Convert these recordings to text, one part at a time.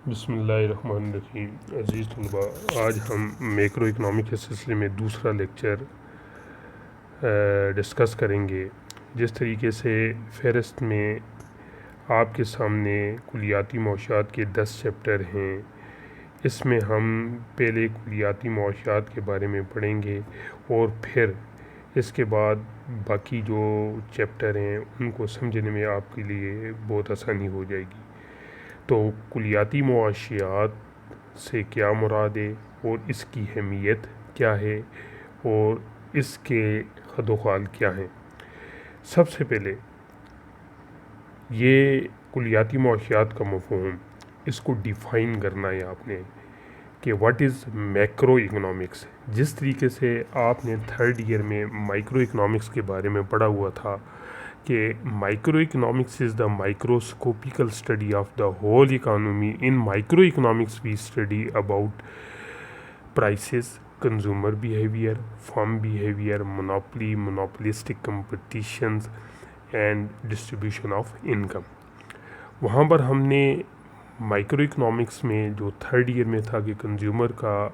بسم اللہ الرحمن الرحیم۔ عزیز طلباء، آج ہم میکرو اکنامک کے سلسلے میں دوسرا لیکچر ڈسکس کریں گے۔ جس طریقے سے فہرست میں آپ کے سامنے کلیاتی معاشیات کے 10 چیپٹر ہیں، اس میں ہم پہلے کلیاتی معاشیات کے بارے میں پڑھیں گے اور پھر اس کے بعد باقی جو چیپٹر ہیں ان کو سمجھنے میں آپ کے لیے بہت آسانی ہو جائے گی۔ تو کلیاتی معاشیات سے کیا مراد ہے اور اس کی اہمیت کیا ہے اور اس کے خد و خال کیا ہیں۔ سب سے پہلے یہ کلیاتی معاشیات کا مفہوم، اس کو ڈیفائن کرنا ہے آپ نے کہ واٹ از میکرو اکنامکس۔ جس طریقے سے آپ نے 3rd ایئر میں مائکرو اکنامکس کے بارے میں پڑھا ہوا تھا کہ micro economics is the microscopical study of the whole economy. In micro economics we study about prices, consumer behaviour, firm behaviour, monopolistic competitions and distribution of income. وہاں پر ہم نے مائکرو اکنامکس میں جو 3rd ایئر میں تھا کہ consumer کا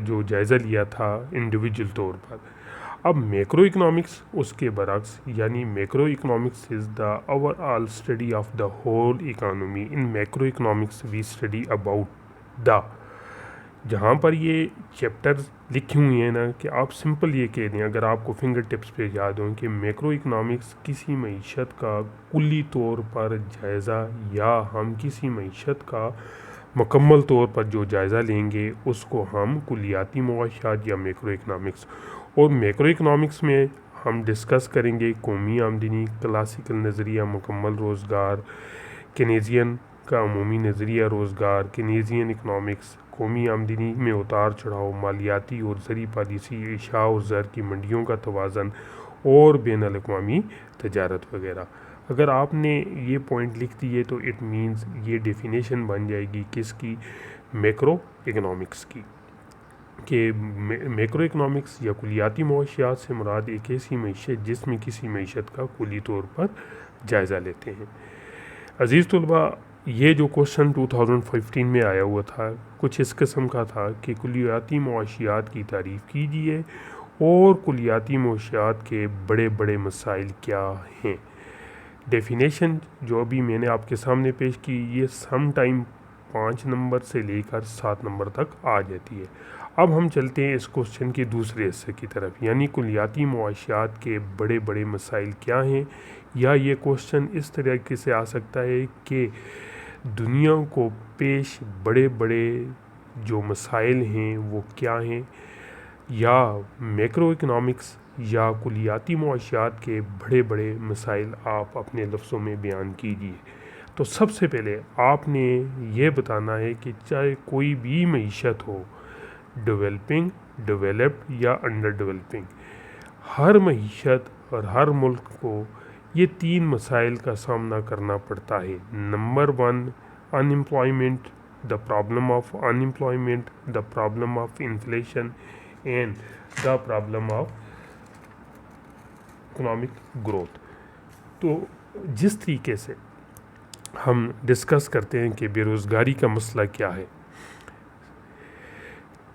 جو جائزہ لیا تھا انڈیویجول طور پر۔ اب میکرو اکنامکس اس کے برعکس، یعنی macro economics is the overall study of the whole economy. In macro economics we study about the, جہاں پر یہ چیپٹرز لکھی ہوئی ہیں نا کہ آپ سمپل یہ کہہ دیں، اگر آپ کو فنگر ٹپس پہ یاد ہوں کہ میکرو اکنامکس کسی معیشت کا کلی طور پر جائزہ، یا ہم کسی معیشت کا مکمل طور پر جو جائزہ لیں گے اس کو ہم کلیاتی معاشیات یا میکرو اکنامکس۔ اور میکرو اکنامکس میں ہم ڈسکس کریں گے قومی آمدنی، کلاسیکل نظریہ مکمل روزگار، کینیزین کا عمومی نظریہ روزگار، کینیزین اکنامکس، قومی آمدنی میں اتار چڑھاؤ، مالیاتی اور زرعی پالیسی، اشیاء اور زر کی منڈیوں کا توازن اور بین الاقوامی تجارت وغیرہ۔ اگر آپ نے یہ پوائنٹ لکھ دیے تو اٹ مینز یہ ڈیفینیشن بن جائے گی کس کی؟ میکرو اکنامکس کی، کہ میکرو اکنامکس یا کلیاتی معاشیات سے مراد ایک ایسی معیشت جس میں کسی معیشت کا کلی طور پر جائزہ لیتے ہیں۔ عزیز طلباء، یہ جو کوشچن 2015 میں آیا ہوا تھا کچھ اس قسم کا تھا کہ کلیاتی معاشیات کی تعریف کیجیے اور کلیاتی معاشیات کے بڑے بڑے مسائل کیا ہیں۔ ڈیفینیشن جو ابھی میں نے آپ کے سامنے پیش کی، یہ سم ٹائم 5 نمبر سے لے کر 7 نمبر تک آ جاتی ہے۔ اب ہم چلتے ہیں اس کوشچن کے دوسرے حصے کی طرف، یعنی کلیاتی معاشیات کے بڑے بڑے مسائل کیا ہیں، یا یہ کوشچن اس طریقے سے آ سکتا ہے کہ دنیا کو پیش بڑے بڑے جو مسائل ہیں وہ کیا ہیں، یا میکرو اکنامکس یا کلیاتی معاشیات کے بڑے بڑے مسائل آپ اپنے لفظوں میں بیان کیجیے۔ تو سب سے پہلے آپ نے یہ بتانا ہے کہ چاہے کوئی بھی معیشت ہو، ڈیولپنگ، ڈیولپڈ یا انڈر ڈیولپنگ، ہر معیشت اور ہر ملک کو یہ 3 مسائل کا سامنا کرنا پڑتا ہے۔ Number 1، in employment, the problem of in employment, the problem of inflation and the problem of economic growth. تو جس طریقے سے ہم ڈسکس کرتے ہیں کہ بے روزگاری کا مسئلہ کیا ہے،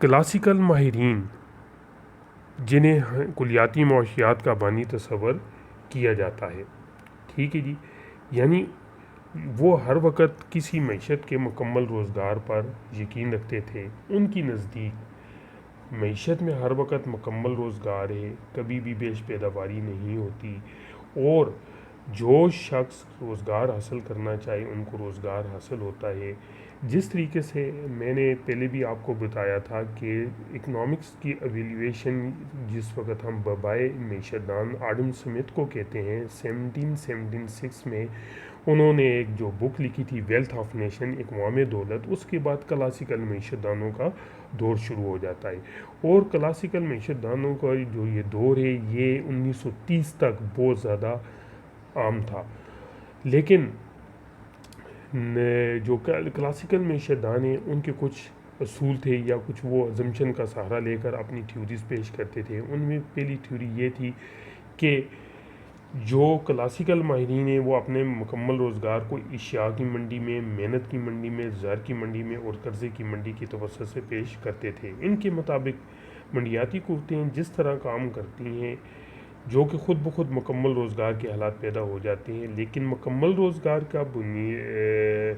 کلاسیکل ماہرین جنہیں کلیاتی معاشیات کا بانی تصور کیا جاتا ہے، ٹھیک ہے جی، یعنی وہ ہر وقت کسی معیشت کے مکمل روزگار پر یقین رکھتے تھے۔ ان کی نزدیک معیشت میں ہر وقت مکمل روزگار ہے، کبھی بھی بیش پیداواری نہیں ہوتی، اور جو شخص روزگار حاصل کرنا چاہے ان کو روزگار حاصل ہوتا ہے۔ جس طریقے سے میں نے پہلے بھی آپ کو بتایا تھا کہ اکنامکس کی ایویلیویشن جس وقت ہم بابائے معیشت دان آڈم سمتھ کو کہتے ہیں، 1776 میں انہوں نے ایک جو بک لکھی تھی ویلتھ آف نیشن، اقوام دولت، اس کے بعد کلاسیکل معیشت دانوں کا دور شروع ہو جاتا ہے۔ اور کلاسیکل معیشت دانوں کا جو یہ دور ہے یہ 1930 تک بہت زیادہ عام تھا، لیکن جو کلاسیکل معیشت دان ہیں ان کے کچھ اصول تھے یا کچھ وہ ازمپشن کا سہارا لے کر اپنی تھیوریز پیش کرتے تھے۔ ان میں پہلی تھیوری یہ تھی کہ جو کلاسیکل ماہرین ہیں وہ اپنے مکمل روزگار کو اشیاء کی منڈی میں، محنت کی منڈی میں، زر کی منڈی میں اور قرضے کی منڈی کی توسط سے پیش کرتے تھے۔ ان کے مطابق منڈیاتی قوتیں جس طرح کام کرتی ہیں جو کہ خود بخود مکمل روزگار کے حالات پیدا ہو جاتے ہیں، لیکن مکمل روزگار کا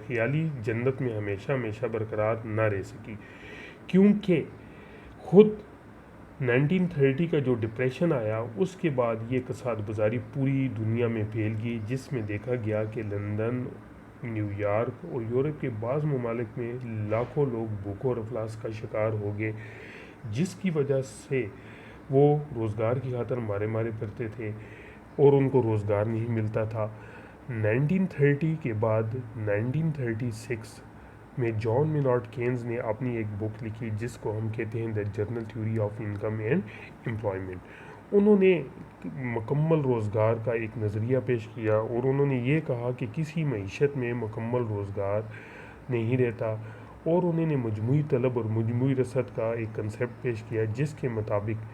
خیالی جنت میں ہمیشہ ہمیشہ برقرار نہ رہ سکی، کیونکہ خود 1930 کا جو ڈپریشن آیا اس کے بعد یہ کساد بازاری پوری دنیا میں پھیل گئی، جس میں دیکھا گیا کہ لندن، نیو یارک اور یورپ کے بعض ممالک میں لاکھوں لوگ بھوک اور افلاس کا شکار ہو گئے، جس کی وجہ سے وہ روزگار کی خاطر مارے مارے پھرتے تھے اور ان کو روزگار نہیں ملتا تھا۔ 1930 کے بعد 1936 میں جان مینارڈ کینز نے اپنی ایک بک لکھی جس کو ہم کہتے ہیں the general theory of income and employment. انہوں نے مکمل روزگار کا ایک نظریہ پیش کیا اور انہوں نے یہ کہا کہ کسی معیشت میں مکمل روزگار نہیں رہتا، اور انہوں نے مجموعی طلب اور مجموعی رسد کا ایک کنسیپٹ پیش کیا جس کے مطابق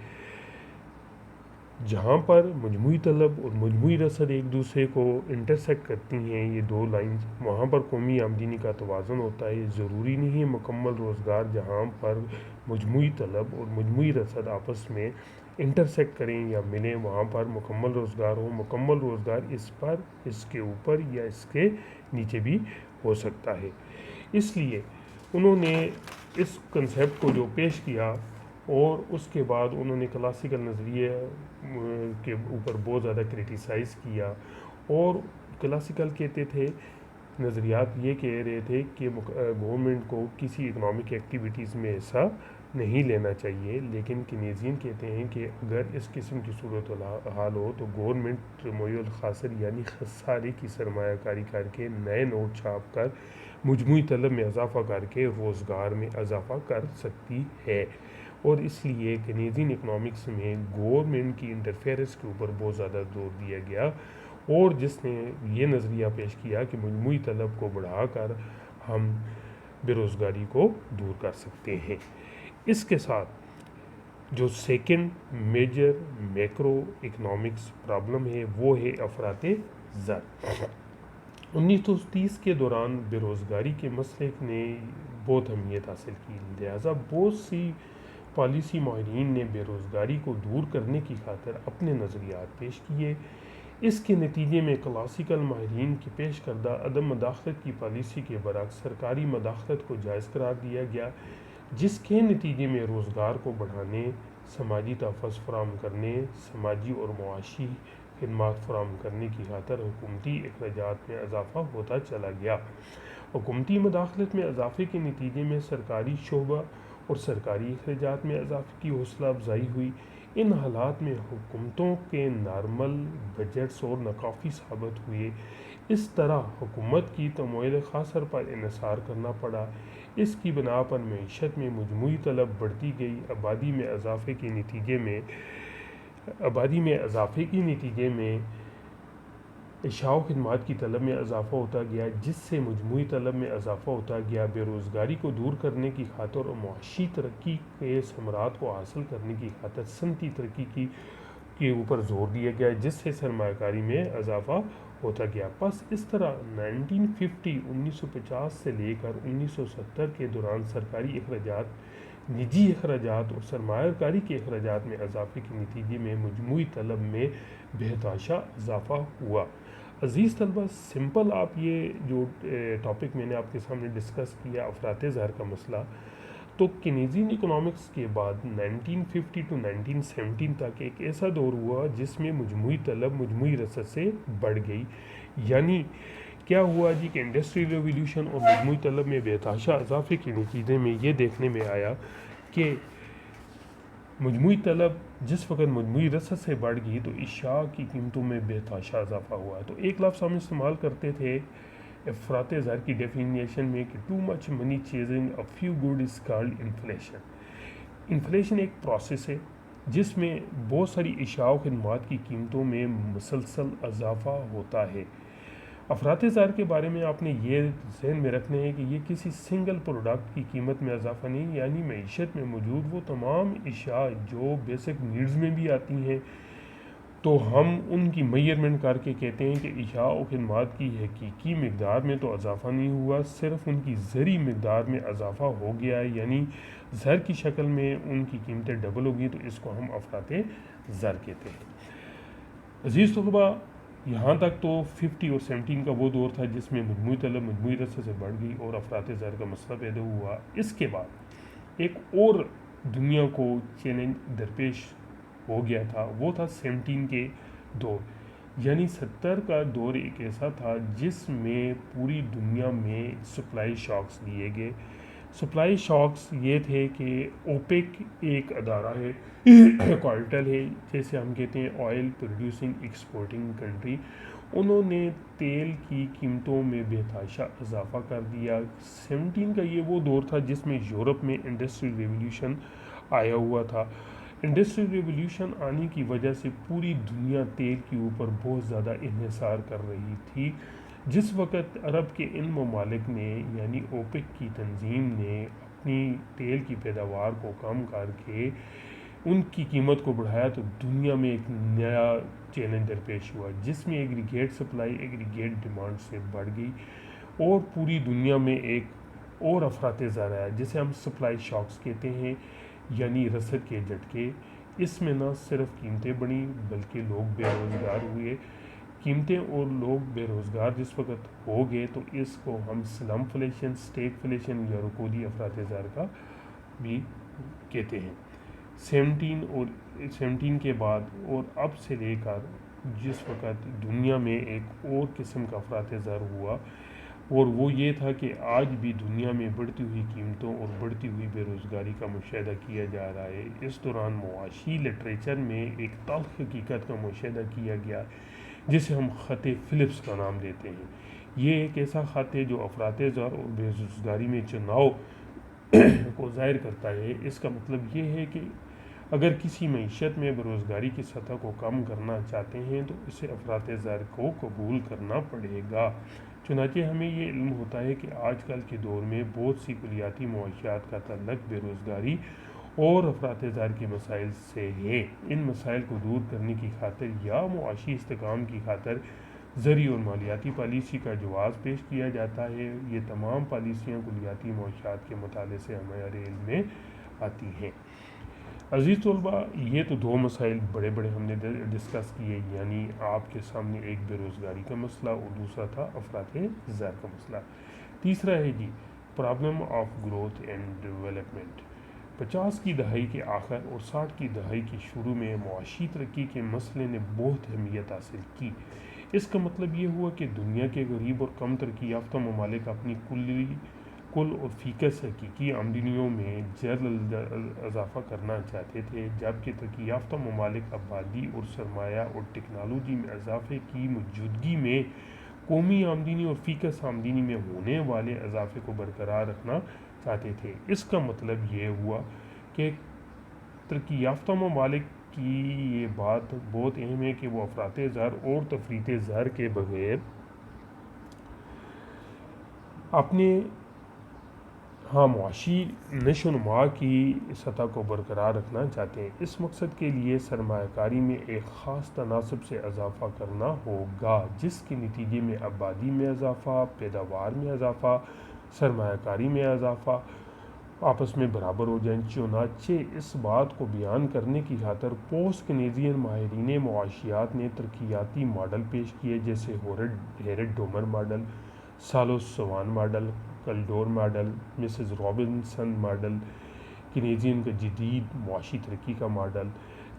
جہاں پر مجموعی طلب اور مجموعی رسد ایک دوسرے کو انٹرسیکٹ کرتی ہیں، یہ دو لائنز، وہاں پر قومی آمدنی کا توازن ہوتا ہے۔ ضروری نہیں ہے مکمل روزگار جہاں پر مجموعی طلب اور مجموعی رسد آپس میں انٹرسیکٹ کریں یا ملیں وہاں پر مکمل روزگار ہو۔ مکمل روزگار اس پر، اس کے اوپر یا اس کے نیچے بھی ہو سکتا ہے۔ اس لیے انہوں نے اس کنسیپٹ کو جو پیش کیا اور اس کے بعد انہوں نے کلاسیکل نظریے کے اوپر بہت زیادہ کریٹیسائز کیا، اور کلاسیکل کہتے تھے، نظریات یہ کہہ رہے تھے کہ گورنمنٹ کو کسی اکنامک ایکٹیویٹیز میں حصہ نہیں لینا چاہیے، لیکن کینیزین کہتے ہیں کہ اگر اس قسم کی صورت حال ہو تو گورنمنٹ رموی الخاسر یعنی خسارے کی سرمایہ کاری کر کے نئے نوٹ چھاپ کر مجموعی طلب میں اضافہ کر کے روزگار میں اضافہ کر سکتی ہے، اور اس لیے کینیزین اکنامکس میں گورنمنٹ کی انٹرفیئرنس کے اوپر بہت زیادہ زور دیا گیا، اور جس نے یہ نظریہ پیش کیا کہ مجموعی طلب کو بڑھا کر ہم بے روزگاری کو دور کر سکتے ہیں۔ اس کے ساتھ جو second major macro economics problem ہے وہ ہے افراط زر۔ 1930 کے دوران بے روزگاری کے مسئلے نے بہت اہمیت حاصل کی، لہذا بہت سی پالیسی ماہرین نے بے روزگاری کو دور کرنے کی خاطر اپنے نظریات پیش کیے۔ اس کے نتیجے میں کلاسیکل ماہرین کی پیش کردہ عدم مداخلت کی پالیسی کے برعکس سرکاری مداخلت کو جائز قرار دیا گیا، جس کے نتیجے میں روزگار کو بڑھانے، سماجی تحفظ فراہم کرنے، سماجی اور معاشی خدمات فراہم کرنے کی خاطر حکومتی اخراجات میں اضافہ ہوتا چلا گیا۔ حکومتی مداخلت میں اضافے کے نتیجے میں سرکاری شعبہ اور سرکاری اخراجات میں اضافے کی حوصلہ افزائی ہوئی۔ ان حالات میں حکومتوں کے نارمل بجٹس اور ناکافی ثابت ہوئے، اس طرح حکومت کی تمویل خاصر پر انحصار کرنا پڑا۔ اس کی بنا پر معیشت میں مجموعی طلب بڑھتی گئی، آبادی میں اضافے کے نتیجے میں اشیاء و خدمات کی طلب میں اضافہ ہوتا گیا، جس سے مجموعی طلب میں اضافہ ہوتا گیا۔ بے روزگاری کو دور کرنے کی خاطر اور معاشی ترقی کے ثمرات کو حاصل کرنے کی خاطر صنعتی ترقی کے اوپر زور دیا گیا، جس سے سرمایہ کاری میں اضافہ ہوتا گیا۔ پس اس طرح 1950 سے لے کر 1970 کے دوران سرکاری اخراجات، نجی اخراجات اور سرمایہ کاری کے اخراجات میں اضافے کے نتیجے میں مجموعی طلب میں بے تحاشا اضافہ ہوا۔ عزیز طلبہ، سمپل آپ یہ جو ٹاپک میں نے آپ کے سامنے ڈسکس کیا افراط زر کا مسئلہ، تو کینیزین اکنامکس کے بعد 1950 to 1917 تک ایک ایسا دور ہوا جس میں مجموعی طلب مجموعی رسد سے بڑھ گئی۔ یعنی کیا ہوا جی کہ انڈسٹریل ریولیوشن اور مجموعی طلب میں بے تحاشا اضافے کے نتیجے میں یہ دیکھنے میں آیا کہ مجموعی طلب جس وقت مجموعی رسد سے بڑھ گئی تو اشیاء کی قیمتوں میں بے تحاشا اضافہ ہوا۔ تو ایک لفظ ہم استعمال کرتے تھے افراط زر کی ڈیفینیشن میں کہ too much money chasing a few good is called inflation. Inflation ایک پروسیس ہے جس میں بہت ساری اشیاء و خدمات کی قیمتوں میں مسلسل اضافہ ہوتا ہے۔ افراط زر کے بارے میں آپ نے یہ ذہن میں رکھنا ہے کہ یہ کسی سنگل پروڈکٹ کی قیمت میں اضافہ نہیں، یعنی معیشت میں موجود وہ تمام اشیاء جو بیسک نیڈز میں بھی آتی ہیں تو ہم ان کی میئرمنٹ کر کے کہتے ہیں کہ اشیاء و خدمات کی حقیقی مقدار میں تو اضافہ نہیں ہوا، صرف ان کی زرعی مقدار میں اضافہ ہو گیا ہے، یعنی زر کی شکل میں ان کی قیمتیں ڈبل ہوگی، تو اس کو ہم افراط زر کہتے ہیں۔ عزیز طلباء، یہاں تک تو 50 اور 17 کا وہ دور تھا جس میں مجموعی طلب مجموعی رسے سے بڑھ گئی اور افراط زر کا مسئلہ پیدا ہوا۔ اس کے بعد ایک اور دنیا کو چیلنج درپیش ہو گیا تھا، وہ تھا 17 کے دور، یعنی 70 کا دور ایک ایسا تھا جس میں پوری دنیا میں سپلائی شاکس دیے گئے۔ سپلائی شاکس یہ تھے کہ اوپیک ایک ادارہ ہے، کوارٹل ہے، جیسے ہم کہتے ہیں آئل پروڈیوسنگ ایکسپورٹنگ کنٹری، انہوں نے تیل کی قیمتوں میں بے تحاشا اضافہ کر دیا۔ 17 کا یہ وہ دور تھا جس میں یورپ میں انڈسٹریل ریولیوشن آیا ہوا تھا۔ انڈسٹریل ریولیوشن آنے کی وجہ سے پوری دنیا تیل کے اوپر بہت زیادہ انحصار کر رہی تھی۔ جس وقت عرب کے ان ممالک نے یعنی اوپیک کی تنظیم نے اپنی تیل کی پیداوار کو کم کر کے ان کی قیمت کو بڑھایا، تو دنیا میں ایک نیا چیلنج درپیش ہوا جس میں ایگریگیٹ سپلائی ایگریگیٹ ڈیمانڈ سے بڑھ گئی اور پوری دنیا میں ایک اور افراط زر آیا جسے ہم سپلائی شاکس کہتے ہیں، یعنی رسد کے جھٹکے۔ اس میں نہ صرف قیمتیں بڑھیں بلکہ لوگ بے روزگار ہوئے۔ قیمتیں اور لوگ بے روزگار جس وقت ہو گئے تو اس کو ہم سلم فلیشن، سٹیک فلیشن یا رکودی افراط زر کا بھی کہتے ہیں۔ 17 کے بعد اور اب سے لے کر جس وقت دنیا میں ایک اور قسم کا افراط زر ہوا، اور وہ یہ تھا کہ آج بھی دنیا میں بڑھتی ہوئی قیمتوں اور بڑھتی ہوئی بے روزگاری کا مشاہدہ کیا جا رہا ہے۔ اس دوران معاشی لٹریچر میں ایک تلخ حقیقت کا مشاہدہ کیا گیا جسے ہم خط فلپس کا نام دیتے ہیں۔ یہ ایک ایسا خط ہے جو افراط زر اور بے روزگاری میں چناؤ کو ظاہر کرتا ہے۔ اس کا مطلب یہ ہے کہ اگر کسی معیشت میں بے روزگاری کی سطح کو کم کرنا چاہتے ہیں تو اسے افراط زر کو قبول کرنا پڑے گا۔ چنانچہ ہمیں یہ علم ہوتا ہے کہ آج کل کے دور میں بہت سی کلیاتی معاشیات کا تعلق بے روزگاری اور افراط زر کے مسائل سے ہے۔ ان مسائل کو دور کرنے کی خاطر یا معاشی استحکام کی خاطر زرعی اور مالیاتی پالیسی کا جواز پیش کیا جاتا ہے۔ یہ تمام پالیسیاں کلیاتی معاشیات کے مطالعے سے ہمارے علم میں آتی ہیں۔ عزیز طلباء، یہ تو دو مسائل بڑے بڑے ہم نے ڈسکس کیے، یعنی آپ کے سامنے ایک بے روزگاری کا مسئلہ اور دوسرا تھا افراط زر کا مسئلہ۔ تیسرا ہے problem of growth and development. 50 کی دہائی کے آخر اور 60 کی دہائی کے شروع میں معاشی ترقی کے مسئلے نے بہت اہمیت حاصل کی۔ اس کا مطلب یہ ہوا کہ دنیا کے غریب اور کم ترقی یافتہ ممالک اپنی کل اور فیکس حقیقی آمدنیوں میں جلد اضافہ کرنا چاہتے تھے، جبکہ ترقی یافتہ ممالک آبادی اور سرمایہ اور ٹیکنالوجی میں اضافے کی موجودگی میں قومی آمدنی اور فیکس آمدنی میں ہونے والے اضافے کو برقرار رکھنا چاہتے تھے۔ اس کا مطلب یہ ہوا کہ ترقی یافتہ ممالک کی یہ بات بہت اہم ہے کہ وہ افراط زر اور تفریط زر کے بغیر اپنے معاشی نشو و نما کی سطح کو برقرار رکھنا چاہتے ہیں۔ اس مقصد کے لیے سرمایہ کاری میں ایک خاص تناسب سے اضافہ کرنا ہوگا، جس کے نتیجے میں آبادی میں اضافہ، پیداوار میں اضافہ، سرمایہ کاری میں اضافہ آپس میں برابر ہو جائیں۔ چنانچہ اس بات کو بیان کرنے کی خاطر پوسٹ کینیڈین ماہرین معاشیات نے ترقیاتی ماڈل پیش کیے، جیسے Harrod Domar model, Solow Swan model, Kaldor model, Mrs Robinson model, کینیڈین کا جدید معاشی ترقی کا ماڈل۔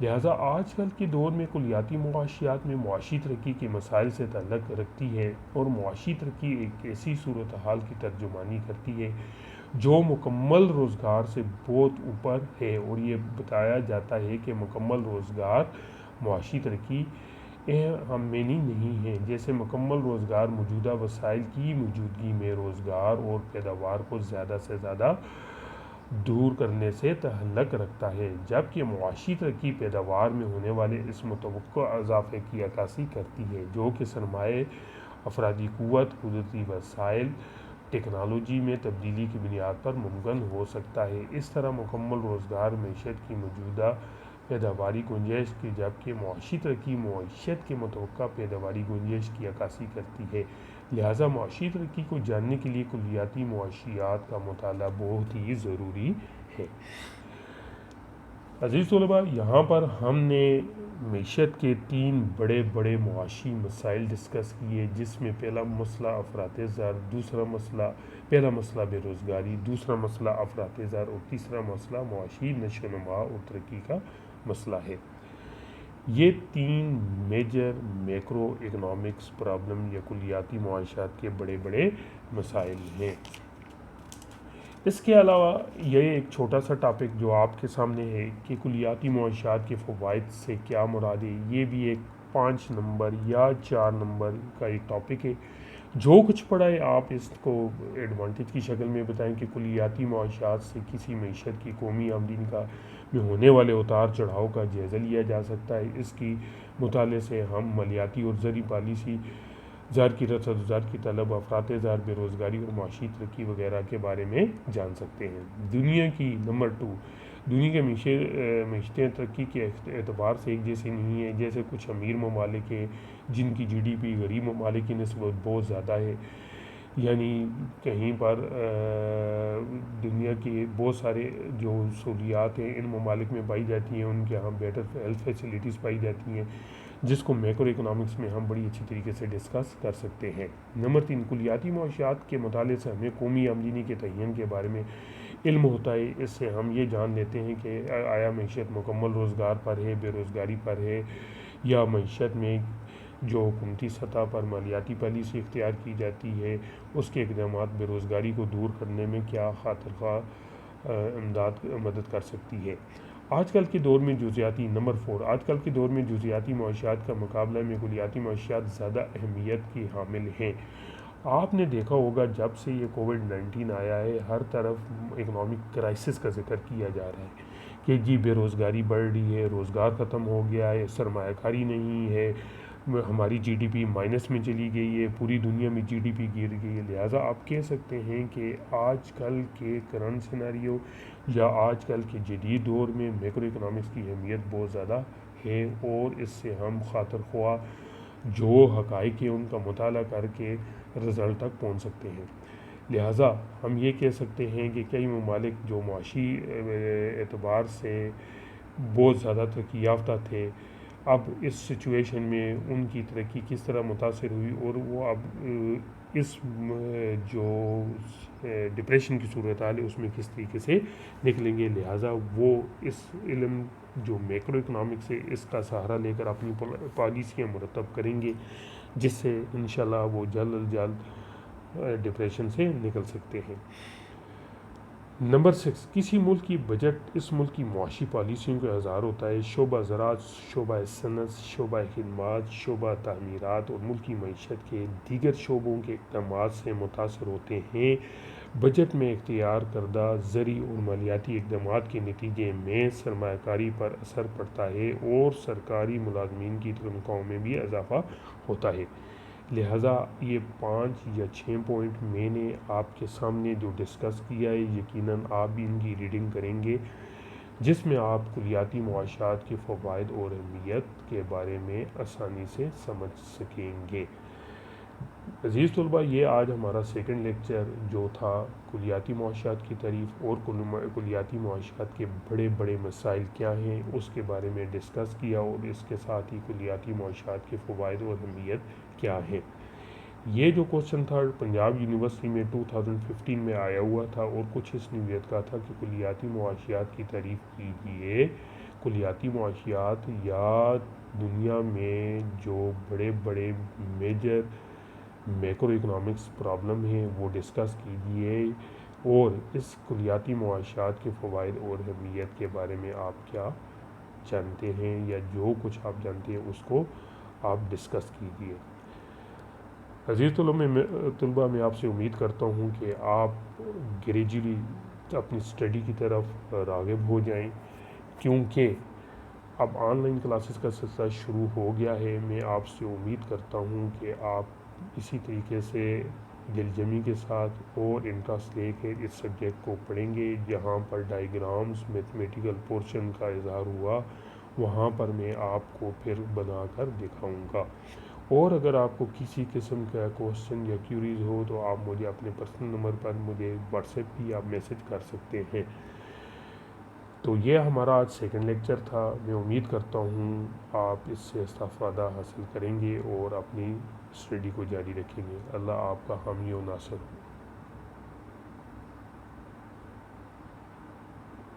لہٰذا آج کل کے دور میں کلیاتی معاشیات میں معاشی ترقی کے مسائل سے تعلق رکھتی ہے، اور معاشی ترقی ایک ایسی صورتحال کی ترجمانی کرتی ہے جو مکمل روزگار سے بہت اوپر ہے، اور یہ بتایا جاتا ہے کہ مکمل روزگار معاشی ترقی ہم معنی نہیں ہے۔ جیسے مکمل روزگار موجودہ وسائل کی موجودگی میں روزگار اور پیداوار کو زیادہ سے زیادہ دور کرنے سے تعلق رکھتا ہے، جبکہ معاشی ترقی پیداوار میں ہونے والے اس متوقع اضافے کی عکاسی کرتی ہے جو کہ سرمایہ، افرادی قوت، قدرتی وسائل، ٹیکنالوجی میں تبدیلی کی بنیاد پر ممکن ہو سکتا ہے۔ اس طرح مکمل روزگار معیشت کی موجودہ پیداواری گنجائش کی، جبکہ معاشی ترقی معیشت کے متوقع پیداواری گنجائش کی عکاسی کرتی ہے۔ لہٰذا معاشی ترقی کو جاننے کے لیے کلیاتی معاشیات کا مطالعہ بہت ہی ضروری ہے۔ عزیز طلباء، یہاں پر ہم نے معیشت کے 3 بڑے بڑے معاشی مسائل ڈسکس کیے، جس میں پہلا مسئلہ افراط زر، پہلا مسئلہ بے روزگاری، دوسرا مسئلہ افراط زر اور تیسرا مسئلہ معاشی نشو و نما اور ترقی کا مسئلہ ہے۔ یہ 3 میجر میکرو اکنامکس پرابلم یا کلیاتی معاشیات کے بڑے بڑے مسائل ہیں۔ اس کے علاوہ یہ ایک چھوٹا سا ٹاپک جو آپ کے سامنے ہے کہ کلیاتی معاشیات کے فوائد سے کیا مراد ہے، یہ بھی ایک 5 نمبر یا 4 نمبر کا ایک ٹاپک ہے۔ جو کچھ پڑھا ہے آپ اس کو ایڈوانٹیج کی شکل میں بتائیں کہ کلیاتی معاشیات سے کسی معیشت کی قومی آمدنی میں ہونے والے اتار چڑھاؤ کا جائزہ لیا جا سکتا ہے۔ اس کی مطالعے سے ہم مالیاتی اور زرعی پالیسی، زر کی رسد و زر کی طلب، افراط زر، بے روزگاری اور معاشی ترقی وغیرہ کے بارے میں جان سکتے ہیں۔ نمبر 2، دنیا کی معیشتیں ترقی کے اعتبار سے ایک جیسی نہیں ہیں۔ جیسے کچھ امیر ممالک ہیں جن کی GDP غریب ممالک کی نسبت بہت زیادہ ہے، یعنی کہیں پر دنیا کے بہت سارے جو سہولیات ہیں ان ممالک میں پائی جاتی ہیں، ان کے یہاں بیٹر ہیلتھ فیسلٹیز پائی جاتی ہیں، جس کو میکرو اکنامکس میں ہم بڑی اچھی طریقے سے ڈسکس کر سکتے ہیں۔ نمبر 3، کلیاتی معاشیات کے مطالعے سے ہمیں قومی آمدنی کے تعین کے بارے میں علم ہوتا ہے۔ اس سے ہم یہ جان لیتے ہیں کہ آیا معیشت مکمل روزگار پر ہے، بے روزگاری پر ہے، یا معیشت میں جو حکومتی سطح پر مالیاتی پالیسی اختیار کی جاتی ہے اس کے اقدامات بے روزگاری کو دور کرنے میں کیا خاطر خواہ مدد کر سکتی ہے۔ آج کل کے دور میں نمبر 4، آج کل کے دور میں جزیاتی معاشیات کا مقابلہ میں کلیاتی معاشیات زیادہ اہمیت کی حامل ہیں۔ آپ نے دیکھا ہوگا جب سے یہ کووڈ-19 آیا ہے، ہر طرف اکنامک کرائسس کا ذکر کیا جا رہا ہے کہ جی بے روزگاری بڑھ رہی ہے، روزگار ختم ہو گیا ہے، سرمایہ کاری نہیں ہے، ہماری GDP مائنس میں چلی گئی ہے، پوری دنیا میں GDP گر گئی ہے۔ لہٰذا آپ کہہ سکتے ہیں کہ آج کل کے کرنٹ سیناریو یا آج کل کے جدید دور میں میکرو اکنامکس کی اہمیت بہت زیادہ ہے، اور اس سے ہم خاطر خواہ جو حقائق ہیں ان کا مطالعہ کر کے رزلٹ تک پہنچ سکتے ہیں۔ لہٰذا ہم یہ کہہ سکتے ہیں کہ کئی ممالک جو معاشی اعتبار سے بہت زیادہ ترقی یافتہ تھے، اب اس سچویشن میں ان کی ترقی کس طرح متاثر ہوئی، اور وہ اب اس جو ڈپریشن کی صورتحال ہے اس میں کس طریقے سے نکلیں گے۔ لہٰذا وہ اس علم جو میکرو اکنامکس ہے اس کا سہارا لے کر اپنی پالیسیاں مرتب کریں گے، جس سے انشاءاللہ وہ جلد از جلد ڈپریشن سے نکل سکتے ہیں۔ نمبر 6، کسی ملک کی بجٹ اس ملک کی معاشی پالیسیوں کا اظہار ہوتا ہے۔ شعبہ زراعت، شعبہ صنعت، شعبہ خدمات، شعبہ تعمیرات اور ملکی معیشت کے دیگر شعبوں کے اقدامات سے متاثر ہوتے ہیں۔ بجٹ میں اختیار کردہ زرعی اور مالیاتی اقدامات کے نتیجے میں سرمایہ کاری پر اثر پڑتا ہے اور سرکاری ملازمین کی تنخواہوں میں بھی اضافہ ہوتا ہے۔ لہٰذا یہ 5 یا 6 پوائنٹ میں نے آپ کے سامنے جو ڈسکس کیا ہے، یقیناً آپ بھی ان کی ریڈنگ کریں گے، جس میں آپ کلیاتی معاشیات کے فوائد اور اہمیت کے بارے میں آسانی سے سمجھ سکیں گے۔ عزیز طلباء، یہ آج ہمارا سیکنڈ لیکچر جو تھا کلیاتی معاشیات کی تعریف اور کلیاتی معاشیات کے بڑے بڑے مسائل کیا ہیں اس کے بارے میں ڈسکس کیا، اور اس کے ساتھ ہی کلیاتی معاشیات کے فوائد اور اہمیت کیا ہے۔ یہ جو کوسچن تھا پنجاب یونیورسٹی میں 2015 میں آیا ہوا تھا، اور کچھ اس نوعیت کا تھا کہ کلیاتی معاشیات کی تعریف کیجیے۔ کلیاتی معاشیات یا دنیا میں جو بڑے بڑے میجر میکرو اکنامکس پرابلم ہیں وہ ڈسکس کیجیے، اور اس کلیاتی معاشیات کے فوائد اور اہمیت کے بارے میں آپ کیا جانتے ہیں، یا جو کچھ آپ جانتے ہیں اس کو آپ ڈسکس کیجیے۔ عزیز طلباء، میں آپ سے امید کرتا ہوں کہ آپ گریجولی اپنی اسٹڈی کی طرف راغب ہو جائیں، کیونکہ اب آن لائن کلاسز کا سلسلہ شروع ہو گیا ہے۔ میں آپ سے امید کرتا ہوں کہ آپ اسی طریقے سے دل جمی کے ساتھ اور انٹرسٹ لے کے اس سبجیکٹ کو پڑھیں گے، جہاں پر ڈائیگرامز، میتھمیٹیکل پورشن کا اظہار ہوا، وہاں پر میں آپ کو پھر بنا کر دکھاؤں گا۔ اور اگر آپ کو کسی قسم کا کوشچن یا کیوریز ہو تو آپ مجھے اپنے پرسنل نمبر پر مجھے واٹس ایپ بھی آپ میسج کر سکتے ہیں۔ تو یہ ہمارا آج سیکنڈ لیکچر تھا۔ میں امید کرتا ہوں آپ اس سے استفادہ حاصل کریں گے اور اپنی اسٹڈی کو جاری رکھیں گے۔ اللہ آپ کا حامی و ناصر ہو۔